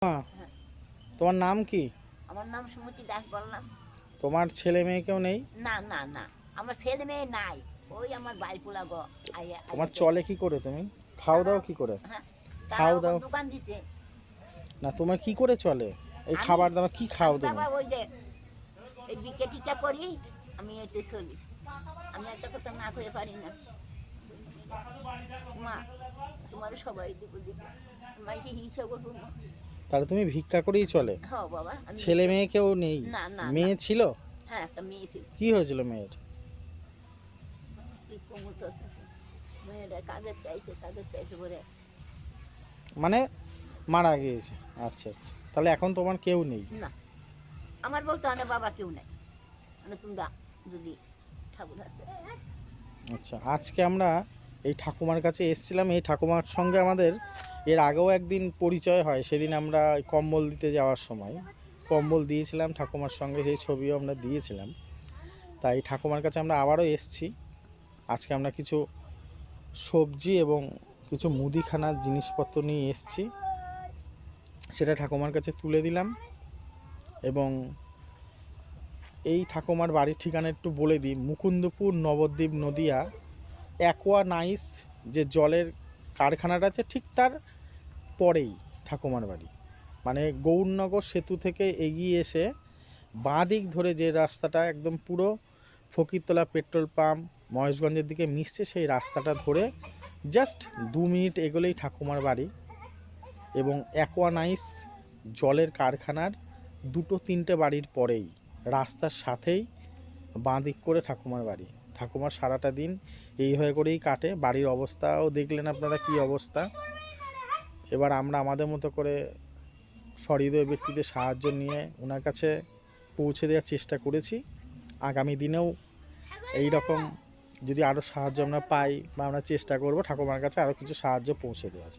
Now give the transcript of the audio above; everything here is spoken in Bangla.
হ্যাঁ, তোমার নাম কি? আমার নাম সুমতি দাস বললাম। তোমার ছেলে মেয়ে কেউ নেই? না না না, আমার ছেলে মেয়ে নাই। ওই আমার বাইপুলা গো। তোমার চলে কি করে? তুমি খাও দাও কি করে? হ্যাঁ, তারা খাও ওখান দাও দোকান দিছে। না, তোমার কি করে চলে? এই আমি খাবার দাবার কি খাও আমি তুমি? বাবা ওই যে এই বিকে টিকা করি, আমি এতে চলি। আমি একটা কথা না করে পারি না। মা, তোমার সবাই দিব দিব, মাইসে হিংসা করবো মা। তাহলে তুমি ভিক্ষা করেই চলে? হ্যাঁ বাবা, আমি ছেলে মেয়ে কেউ নেই? না না না। মেয়ে ছিল? হ্যাঁ, একটা মেয়ে ছিল। কি হয়েছিল মেয়ের? কি কমু তোর কাছে? মেয়েরা কাজের চাইছে বলে। মানে মারা গিয়েছে? আচ্ছা আচ্ছা, তাহলে এখন তোমার কেউ নেই? না, আমার বলতে অনেক বাবা কেউ নাই। মানে তোমরা যদি ঠাকুর আছে। আচ্ছা, আজকে আমরা এই ঠাকুমার কাছে এসেছিলাম। এই ঠাকুমার সঙ্গে আমাদের এর আগেও একদিন পরিচয় হয়। সেদিন আমরা কম্বল দিতে যাওয়ার সময় কম্বল দিয়েছিলাম ঠাকুমার সঙ্গে, সেই ছবিও আমরা দিয়েছিলাম। তাই ঠাকুমার কাছে আমরা আবারও এসেছি। আজকে আমরা কিছু সবজি এবং কিছু মুদিখানার জিনিসপত্র নিয়ে এসেছি, সেটা ঠাকুমার কাছে তুলে দিলাম। এবং এই ঠাকুমার বাড়ির ঠিকানা একটু বলে দিই। মুকুন্দপুর, নবদ্বীপ, নদিয়া অ্যাকোয়া নাইস যে জলের কারখানাটা আছে ঠিক তার পরেই ঠাকুমার বাড়ি। মানে গৌরনগর সেতু থেকে এগিয়ে এসে বাঁ দিক ধরে যে রাস্তাটা একদম পুরো ফকিরতলা পেট্রোল পাম্প মহেশগঞ্জের দিকে মিশছে, সেই রাস্তাটা ধরে জাস্ট 2 মিনিট এগোলেই ঠাকুমার বাড়ি। এবং অ্যাকোয়া নাইস জলের কারখানার 2-3টে বাড়ির পরেই রাস্তার সাথেই বাঁ দিক করে ঠাকুমার বাড়ি। ঠাকুমার সারাটা দিন এই হয়ে করেই কাটে। বাড়ির অবস্থাও দেখলেন আপনারা কী অবস্থা। এবার আমরা আমাদের মতো করে সহৃদয় ব্যক্তিদের সাহায্য নিয়ে ওনার কাছে পৌঁছে দেওয়ার চেষ্টা করেছি। আগামী দিনেও এই রকম যদি আরও সাহায্য আমরা পাই বা আমরা চেষ্টা করব ঠাকুমার কাছে আরও কিছু সাহায্য পৌঁছে দেওয়ার।